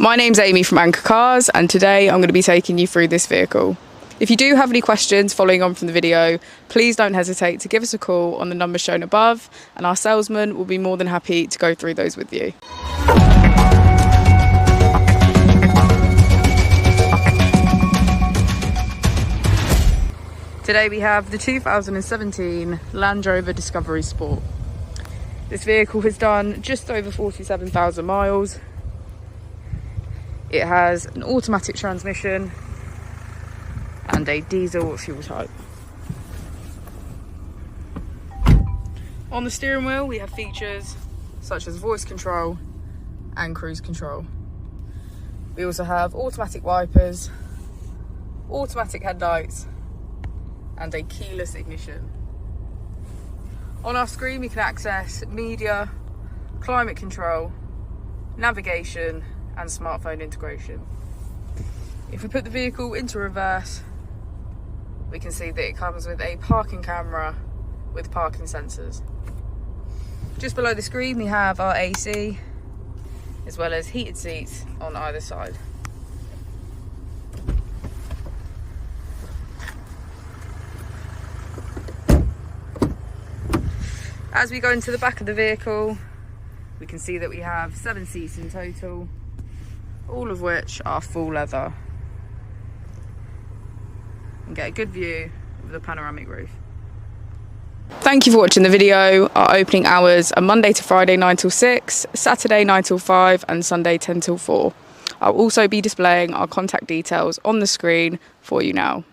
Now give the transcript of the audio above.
My name's Amy from Anchor Cars, and today I'm going to be taking you through this vehicle. If you do have any questions following on from the video, please don't hesitate to give us a call on the number shown above, and our salesman will be more than happy to go through those with you. Today we have the 2017 Land Rover Discovery Sport. This vehicle has done just over 47,000 miles. It has an automatic transmission and a diesel fuel type. On the steering wheel we have features such as voice control and cruise control. We also have automatic wipers, automatic headlights and a keyless ignition. On our screen we can access media, climate control, navigation and smartphone integration. If we put the vehicle into reverse, we can see that it comes with a parking camera with parking sensors. Just below the screen we have our AC, as well as heated seats on either side. As we go into the back of the vehicle, we can see that we have 7 seats in total, all of which are full leather, and get a good view of the panoramic roof. Thank you for watching the video. Our opening hours are Monday to Friday 9 till 6, Saturday 9 till 5 and Sunday 10 till 4. I'll also be displaying our contact details on the screen for you now.